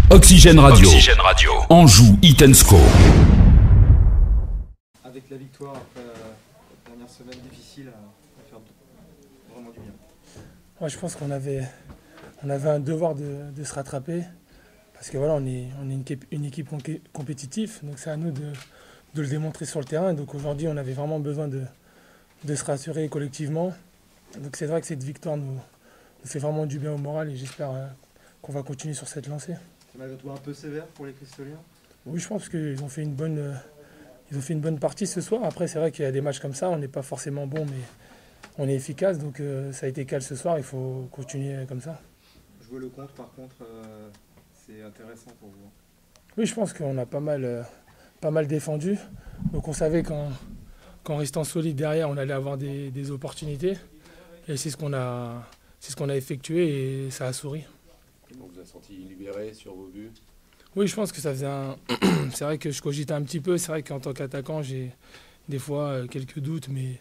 Oxygène Radio. Anjou, Hit & Score. Avec la victoire après la dernière semaine difficile, à faire vraiment du bien. Ouais, je pense qu'on avait un devoir de se rattraper. Parce que voilà, on est une équipe compétitive, donc c'est à nous de le démontrer sur le terrain. Donc aujourd'hui, on avait vraiment besoin de se rassurer collectivement. Donc c'est vrai que cette victoire nous fait vraiment du bien au moral et j'espère qu'on va continuer sur cette lancée. C'est malgré tout un peu sévère pour les Cristoliens? Oui, je pense qu'ils ont fait une bonne partie ce soir. Après, c'est vrai qu'il y a des matchs comme ça, on n'est pas forcément bon, mais on est efficace. Donc ça a été calme ce soir, il faut continuer comme ça. Jouer le contre, par contre, c'est intéressant pour vous. Oui, je pense qu'on a pas mal défendu. Donc on savait qu'en restant solide derrière, on allait avoir des opportunités. Et c'est ce qu'on a effectué et ça a souri. Donc vous avez senti libéré sur vos buts? Oui, je pense que ça faisait c'est vrai que je cogitais un petit peu. C'est vrai qu'en tant qu'attaquant, j'ai des fois quelques doutes, mais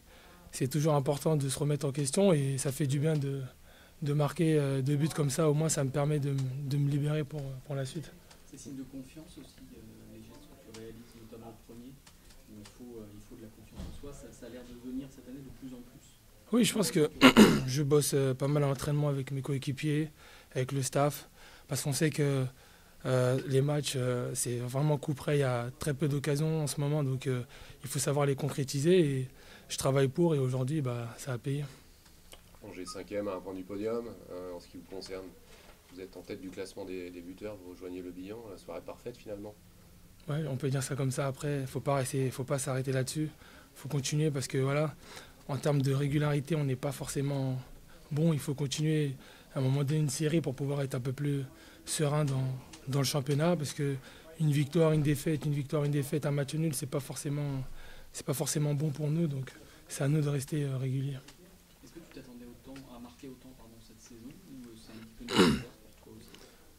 c'est toujours important de se remettre en question et ça fait du bien de marquer 2 buts comme ça. Au moins, ça me permet de me libérer pour la suite. C'est signe de confiance aussi, les gestes que tu réalises, notamment le premier. Il faut de la confiance en soi. Ça a l'air de venir cette année de plus en plus. Oui, je pense que je bosse pas mal à l'entraînement avec mes coéquipiers, avec le staff, parce qu'on sait que les matchs, c'est vraiment coup près. Il y a très peu d'occasions en ce moment, donc il faut savoir les concrétiser. Et je travaille pour et aujourd'hui, ça a payé. Angers 5e à un point du podium. En ce qui vous concerne, vous êtes en tête du classement des buteurs, vous rejoignez le bilan. La soirée parfaite finalement. Ouais, on peut dire ça comme ça. Après, il ne faut pas s'arrêter là-dessus. Il faut continuer parce que voilà, en termes de régularité, on n'est pas forcément bon. Il faut continuer à un moment donné une série pour pouvoir être un peu plus serein dans le championnat. Parce qu'une victoire, une défaite, un match nul, c'est pas forcément bon pour nous. Donc c'est à nous de rester réguliers. Est-ce que tu t'attendais à marquer autant cette saison ou c'est un petit peu nécessaire pour toi aussi?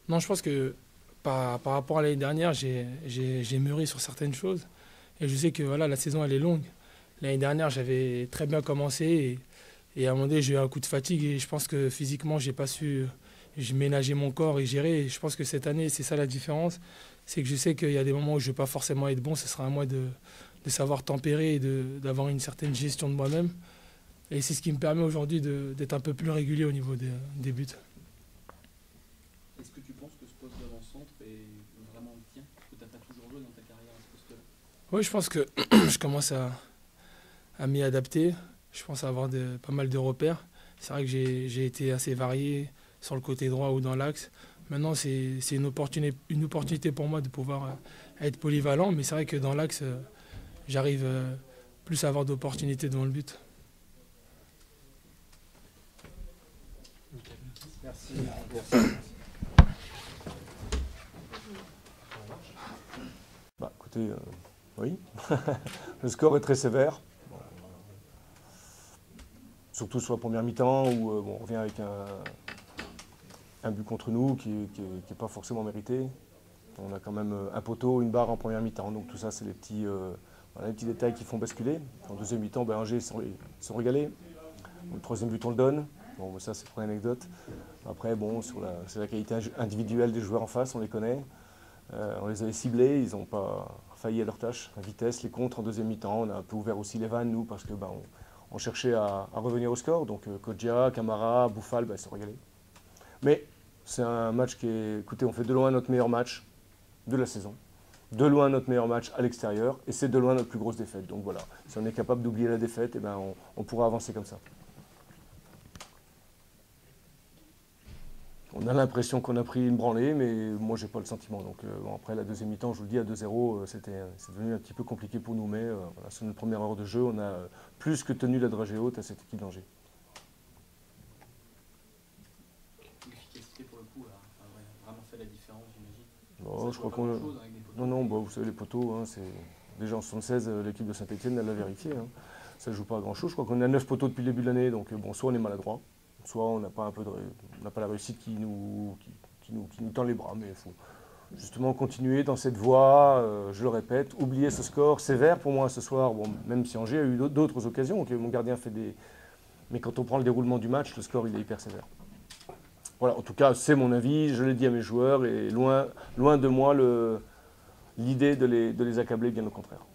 Non, je pense que par rapport à l'année dernière, j'ai mûri sur certaines choses. Et je sais que voilà, la saison elle est longue. L'année dernière, j'avais très bien commencé et à un moment donné, j'ai eu un coup de fatigue et je pense que physiquement, j'ai pas su ménager mon corps et gérer. Et je pense que cette année, c'est ça la différence. C'est que je sais qu'il y a des moments où je ne vais pas forcément être bon. Ce sera à moi de savoir tempérer et d'avoir une certaine gestion de moi-même. Et c'est ce qui me permet aujourd'hui d'être un peu plus régulier au niveau des buts. Est-ce que tu penses que ce poste d'avant-centre est vraiment le tien? Parce que tu n'as pas toujours joué dans ta carrière à ce poste-là. Oui, je pense que je commence à m'y adapter. Je pense avoir pas mal de repères. C'est vrai que j'ai été assez varié sur le côté droit ou dans l'axe. Maintenant, c'est une opportunité pour moi de pouvoir être polyvalent. Mais c'est vrai que dans l'axe, j'arrive plus à avoir d'opportunités devant le but. Merci. Écoutez, oui, le score est très sévère. Surtout sur la première mi-temps où on revient avec un but contre nous qui n'est pas forcément mérité. On a quand même un poteau, une barre en première mi-temps. Donc tout ça, c'est les petits détails qui font basculer. En deuxième mi-temps, Angers sont régalés. Le troisième but, on le donne. Bon, ça, c'est pour l'anecdote. Après, c'est la qualité individuelle des joueurs en face, on les connaît. On les avait ciblés, ils n'ont pas failli à leur tâche. La vitesse, les contres en deuxième mi-temps, on a un peu ouvert aussi les vannes, nous, parce que on cherchait à revenir au score. Donc Kodja, Camara, Bouffal, ils sont régalés. Mais c'est un match écoutez, on fait de loin notre meilleur match de la saison. De loin notre meilleur match à l'extérieur. Et c'est de loin notre plus grosse défaite. Donc voilà, si on est capable d'oublier la défaite, on pourra avancer comme ça. On a l'impression qu'on a pris une branlée, mais moi, j'ai pas le sentiment. Donc après, la deuxième mi-temps, je vous le dis, à 2-0, c'est devenu un petit peu compliqué pour nous. Mais voilà, sur notre première heure de jeu, on a plus que tenu la dragée haute à cette équipe d'Angers. L'efficacité, pour le coup, a vraiment fait la différence, j'imagine. Bon, je crois qu'on... Non, vous savez, les poteaux, déjà en 76, l'équipe de Saint-Etienne, elle l'a vérifié. Ça ne joue pas à grand-chose. Je crois qu'on a 9 poteaux depuis le début de l'année, donc soit on est maladroit, soit on n'a pas la réussite qui nous tend les bras, mais il faut justement continuer dans cette voie, je le répète, oublier ce score sévère pour moi ce soir, même si Angers a eu d'autres occasions, mon gardien fait des... Mais quand on prend le déroulement du match, le score il est hyper sévère. Voilà, en tout cas, c'est mon avis, je l'ai dit à mes joueurs, et loin de moi l'idée de les accabler, bien au contraire.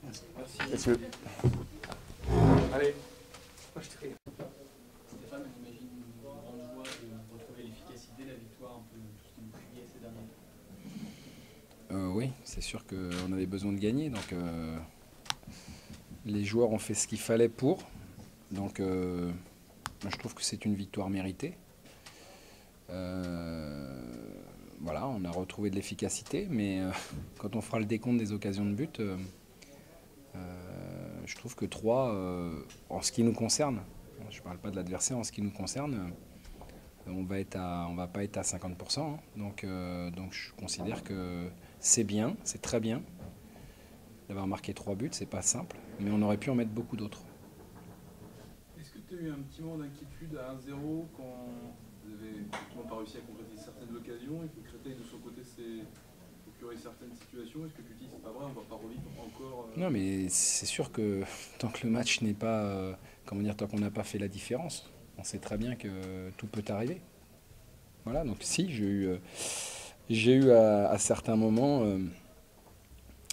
Merci. Messieurs. Allez. Stéphane, j'imagine une grande joie de retrouver l'efficacité, la victoire, un peu tout ce qui nous fuyait ces derniers temps. Oui, c'est sûr qu'on avait besoin de gagner, donc les joueurs ont fait ce qu'il fallait pour. Donc je trouve que c'est une victoire méritée. Voilà, on a retrouvé de l'efficacité, mais quand on fera le décompte des occasions de but, je trouve que 3, en ce qui nous concerne, je ne parle pas de l'adversaire, en ce qui nous concerne, on va pas être à 50%. Hein. Donc je considère que c'est bien, c'est très bien. D'avoir marqué 3 buts, c'est pas simple, mais on aurait pu en mettre beaucoup d'autres. Est-ce que tu as eu un petit moment d'inquiétude à 1-0 quand vous n'avez pas réussi à concrétiser certaines occasions et que Créteil de son côté s'est procuré certaines situations? Est-ce que tu te dis c'est pas vrai, on va pas revivre encore Non, mais c'est sûr que tant que le match n'est pas, tant qu'on n'a pas fait la différence, on sait très bien que tout peut arriver. Voilà, donc si, j'ai eu à certains moments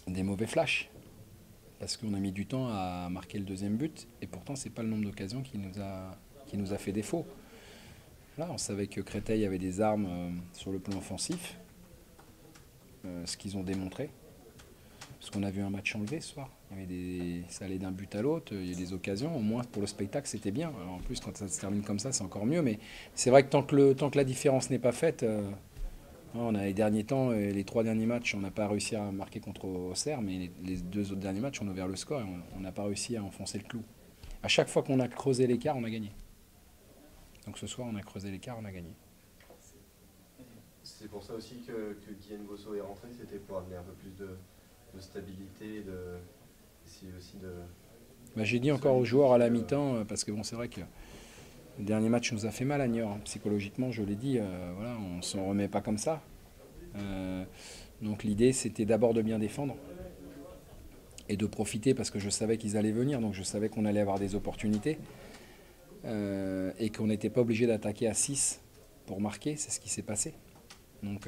des mauvais flashs. Parce qu'on a mis du temps à marquer le deuxième but, et pourtant c'est pas le nombre d'occasions qui nous a fait défaut. Là, on savait que Créteil avait des armes sur le plan offensif, ce qu'ils ont démontré. Parce qu'on a vu un match enlevé ce soir. Ça allait d'un but à l'autre, il y a des occasions, au moins pour le spectacle c'était bien. Alors, en plus quand ça se termine comme ça c'est encore mieux, mais c'est vrai que tant que la différence n'est pas faite, on a les derniers temps, les 3 derniers matchs, on n'a pas réussi à marquer contre Auxerre, mais les 2 autres derniers matchs on a ouvert le score et on n'a pas réussi à enfoncer le clou. À chaque fois qu'on a creusé l'écart, on a gagné. Donc ce soir on a creusé l'écart, on a gagné. C'est pour ça aussi que Guy Ngosso est rentré, c'était pour amener un peu plus de stabilité, essayer aussi de... J'ai dit encore aux joueurs à la mi-temps, parce que bon, c'est vrai que le dernier match nous a fait mal à Niort. Hein. Psychologiquement, je l'ai dit, voilà, on ne s'en remet pas comme ça. Donc l'idée, c'était d'abord de bien défendre et de profiter, parce que je savais qu'ils allaient venir, donc je savais qu'on allait avoir des opportunités et qu'on n'était pas obligé d'attaquer à 6 pour marquer, c'est ce qui s'est passé. Donc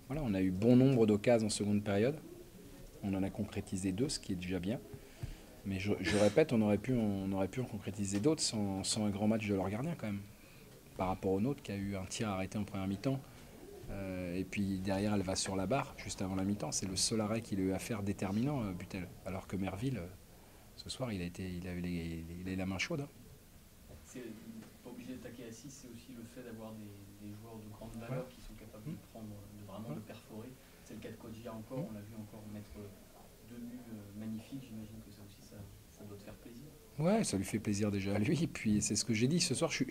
voilà, on a eu bon nombre d'occasions en seconde période. On en a concrétisé 2, ce qui est déjà bien. Mais je répète, on aurait pu en concrétiser d'autres sans un grand match de leur gardien quand même. Par rapport au nôtre qui a eu un tir arrêté en première mi-temps. Et puis derrière, elle va sur la barre juste avant la mi-temps. C'est le seul arrêt qu'il a eu à faire déterminant, Butel. Alors que Merville, ce soir, il a eu la main chaude. Hein. C'est pas obligé d'attaquer à 6, c'est aussi le fait d'avoir des joueurs de grande valeur qui sont capables de prendre, de perforer. C'est le cas de Kodjia encore, on l'a vu encore mettre 2 buts magnifiques, j'imagine que ça aussi ça doit te faire plaisir. Ouais, ça lui fait plaisir déjà à lui, et puis c'est ce que j'ai dit ce soir, je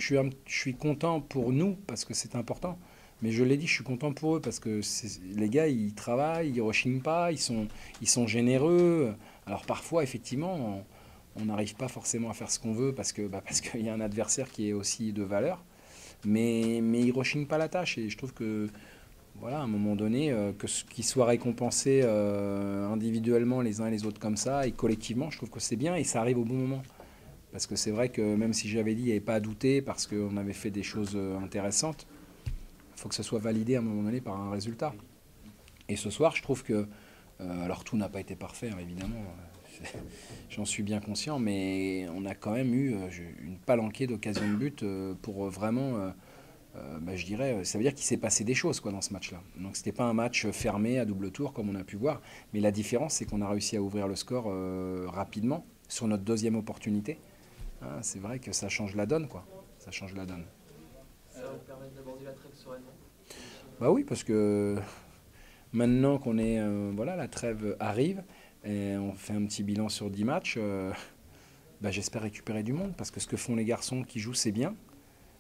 suis content pour nous parce que c'est important, mais je l'ai dit, je suis content pour eux parce que les gars ils travaillent, ils rechignent pas, ils sont généreux. Alors parfois effectivement on n'arrive pas forcément à faire ce qu'on veut parce qu'il y a un adversaire qui est aussi de valeur, mais ils rechignent pas la tâche, et je trouve que voilà, à un moment donné, qu'ils soient récompensés individuellement les uns et les autres comme ça, et collectivement, je trouve que c'est bien, et ça arrive au bon moment. Parce que c'est vrai que même si j'avais dit qu'il n'y avait pas à douter, parce qu'on avait fait des choses intéressantes, il faut que ce soit validé à un moment donné par un résultat. Et ce soir, je trouve que, alors tout n'a pas été parfait, hein, évidemment, j'en suis bien conscient, mais on a quand même eu une palanquée d'occasions de but pour vraiment... je dirais, ça veut dire qu'il s'est passé des choses dans ce match-là. Donc c'était pas un match fermé à double tour comme on a pu voir, mais la différence c'est qu'on a réussi à ouvrir le score rapidement sur notre deuxième opportunité. Hein, c'est vrai que ça change la donne, quoi. Ça change la donne. Ça va vous permettre d'aborder la trêve sereinement? Bah oui, parce que maintenant qu'on est, la trêve arrive et on fait un petit bilan sur 10 matchs, j'espère récupérer du monde, parce que ce que font les garçons qui jouent, c'est bien.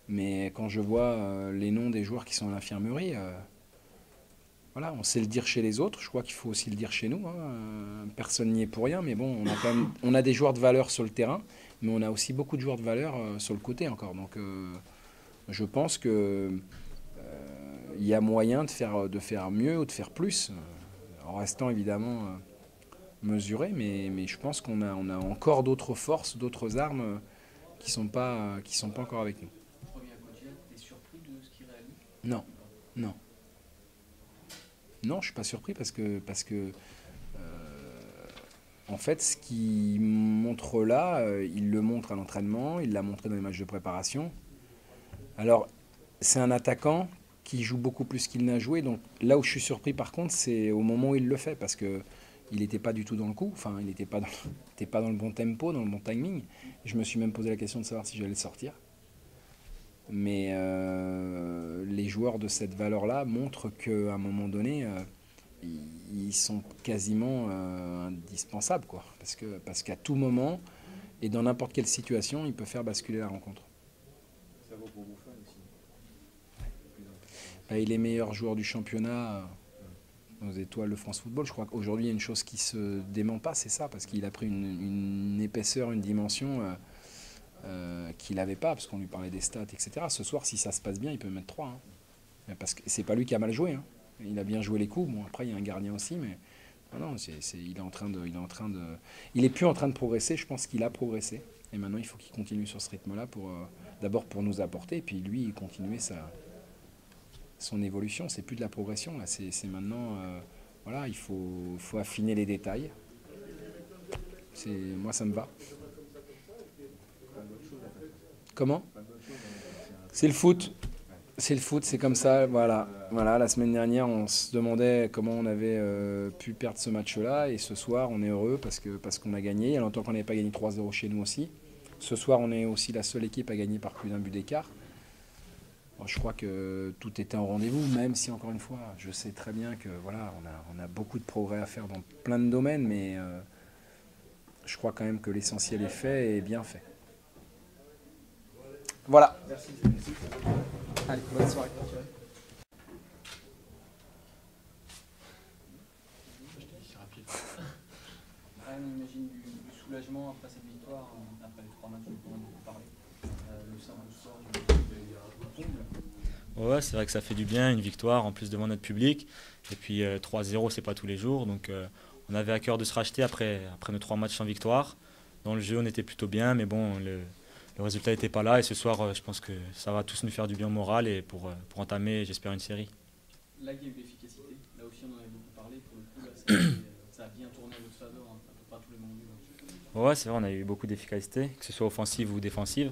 Mais quand je vois les noms des joueurs qui sont à l'infirmerie, on sait le dire chez les autres, je crois qu'il faut aussi le dire chez nous. Hein. Personne n'y est pour rien, mais bon, on a des joueurs de valeur sur le terrain, mais on a aussi beaucoup de joueurs de valeur sur le côté encore. Donc je pense qu'il y a moyen de faire mieux ou de faire plus, en restant évidemment mesuré, mais je pense qu'on a encore d'autres forces, d'autres armes sont pas encore avec nous. Je reviens à Kodjia, t'es surpris de ce qu'il réalise? Non, non. Non, je suis pas surpris parce que en fait, ce qu'il montre là, il le montre à l'entraînement, il l'a montré dans les matchs de préparation. Alors, c'est un attaquant qui joue beaucoup plus qu'il n'a joué. Donc là où je suis surpris par contre, c'est au moment où il le fait, parce que il n'était pas du tout dans le coup, enfin il n'était pas dans le bon tempo, dans le bon timing. Je me suis même posé la question de savoir si j'allais le sortir. Mais les joueurs de cette valeur-là montrent qu'à un moment donné, ils sont quasiment indispensables, quoi. Parce qu'à tout moment, et dans n'importe quelle situation, il peut faire basculer la rencontre. Ça vaut pour Buffon aussi. Il est meilleur joueur du championnat aux étoiles de France Football. Je crois qu'aujourd'hui, il y a une chose qui ne se dément pas, c'est ça, parce qu'il a pris une épaisseur, une dimension qu'il n'avait pas, parce qu'on lui parlait des stats, etc. Ce soir, si ça se passe bien, il peut mettre 3. Hein. Parce que c'est pas lui qui a mal joué. Hein. Il a bien joué les coups. Bon, après, il y a un gardien aussi, mais non, il est plus en train de progresser. Je pense qu'il a progressé. Et maintenant, il faut qu'il continue sur ce rythme-là, d'abord pour nous apporter, et puis lui, continuer son évolution. C'est plus de la progression, là. C'est maintenant, voilà, il faut affiner les détails. Moi, ça me va. Comment ? C'est le foot. C'est le foot, c'est comme ça. Voilà. La semaine dernière, on se demandait comment on avait pu perdre ce match-là. Et ce soir, on est heureux parce qu'on a gagné. Il y a longtemps qu'on n'avait pas gagné 3-0 chez nous aussi. Ce soir, on est aussi la seule équipe à gagner par plus d'un but d'écart. Bon, je crois que tout était en rendez-vous, même si, encore une fois, je sais très bien que voilà, on a beaucoup de progrès à faire dans plein de domaines, mais je crois quand même que l'essentiel est fait et bien fait. Voilà. Merci. Allez, bonne soirée. On imagine du soulagement après cette victoire, après les 3 matchs dont on a parlé. Le samedi soir, Ouais, c'est vrai que ça fait du bien, une victoire en plus devant notre public. Et puis 3-0, c'est pas tous les jours. Donc on avait à cœur de se racheter après nos 3 matchs sans victoire. Dans le jeu, on était plutôt bien, mais bon, le résultat n'était pas là. Et ce soir, je pense que ça va tous nous faire du bien au moral et pour entamer, j'espère, une série. Là, il y a eu l'efficacité. Là aussi, on en avait beaucoup parlé. Pour le coup, là, ça a bien tourné à votre faveur, hein, à peu près à tous les moments du match. Ouais, c'est vrai, on a eu beaucoup d'efficacité, que ce soit offensive ou défensive,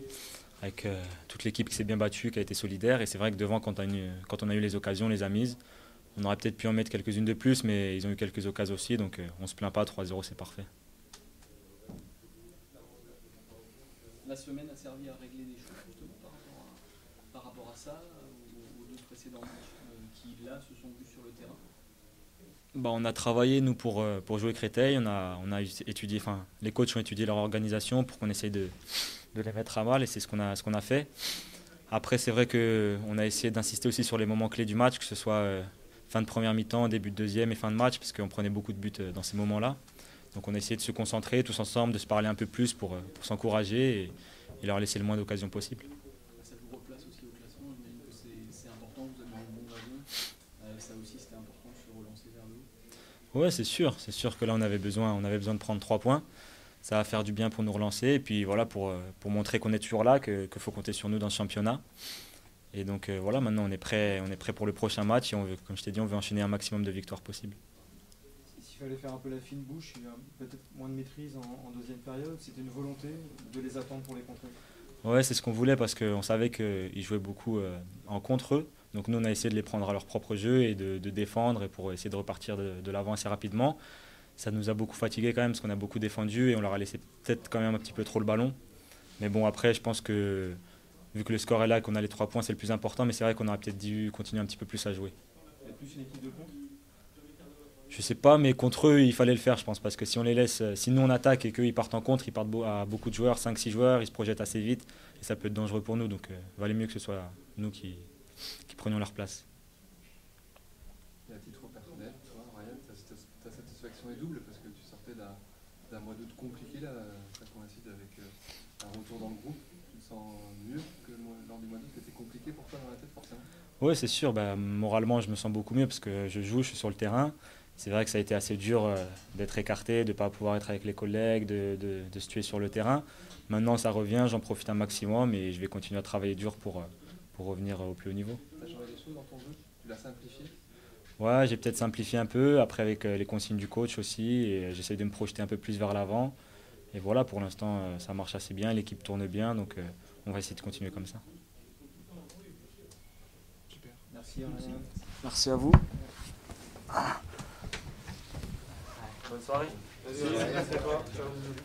avec toute l'équipe qui s'est bien battue, qui a été solidaire. Et c'est vrai que devant, quand on a eu les occasions, on les a mises. On aurait peut-être pu en mettre quelques-unes de plus, mais ils ont eu quelques occasions aussi, donc on ne se plaint pas, 3-0, c'est parfait. La semaine a servi à régler des choses justement par rapport à ça, aux 2 précédents matchs qui, là, se sont vus sur le terrain. On a travaillé, nous, pour jouer Créteil. On a étudié, les coachs ont étudié leur organisation pour qu'on essaye de les mettre à mal, et c'est ce qu'on a fait. Après, c'est vrai qu'on a essayé d'insister aussi sur les moments clés du match, que ce soit fin de première mi-temps, début de deuxième et fin de match, parce qu'on prenait beaucoup de buts dans ces moments-là. Donc on a essayé de se concentrer tous ensemble, de se parler un peu plus pour s'encourager et leur laisser le moins d'occasions possible. Ça vous replace aussi au classement, j'imagine que c'est important, vous avez un bon wagon. Ça aussi, c'était important de se relancer vers le haut. Ouais, c'est sûr que là on avait besoin de prendre 3 points. Ça va faire du bien pour nous relancer et puis voilà, pour montrer qu'on est toujours là, qu'il faut compter sur nous dans ce championnat. Et donc voilà, maintenant on est prêt pour le prochain match et comme je t'ai dit, on veut enchaîner un maximum de victoires possibles. S'il fallait faire un peu la fine bouche, il y a peut-être moins de maîtrise en deuxième période, c'était une volonté de les attendre pour les contrer? Ouais, c'est ce qu'on voulait parce qu'on savait qu'ils jouaient beaucoup en contre eux. Donc nous on a essayé de les prendre à leur propre jeu et de défendre et pour essayer de repartir de l'avant assez rapidement. Ça nous a beaucoup fatigués quand même parce qu'on a beaucoup défendu et on leur a laissé peut-être quand même un petit peu trop le ballon. Mais bon, après je pense que vu que le score est là et qu'on a les 3 points, c'est le plus important, mais c'est vrai qu'on aurait peut-être dû continuer un petit peu plus à jouer. Il y a plus une équipe de contre? Je sais pas, mais contre eux, il fallait le faire, je pense, parce que si on les laisse, si nous on attaque et qu'eux ils partent en contre, ils partent à beaucoup de joueurs, 5-6 joueurs, ils se projettent assez vite et ça peut être dangereux pour nous, donc valait mieux que ce soit nous qui prenions leur place. Et à titre personnel, toi, Ryan, ta satisfaction est double parce que tu sortais d'un mois d'août compliqué, là, ça coïncide avec un retour dans le groupe. Tu te sens mieux que lors du mois d'août, c'était compliqué pour toi dans la tête forcément? Oui, c'est sûr, moralement je me sens beaucoup mieux parce que je joue, je suis sur le terrain. c'est vrai que ça a été assez dur d'être écarté, de ne pas pouvoir être avec les collègues, de se tuer sur le terrain. Maintenant, ça revient, j'en profite un maximum et je vais continuer à travailler dur pour revenir au plus haut niveau. Tu as changé des choses dans ton jeu? Tu l'as simplifié? Ouais, j'ai peut-être simplifié un peu, après avec les consignes du coach aussi, et j'essaie de me projeter un peu plus vers l'avant. Et voilà, pour l'instant, ça marche assez bien, l'équipe tourne bien, donc on va essayer de continuer comme ça. Super. Merci. Merci à vous. Bonne soirée. Merci à toi. Ciao.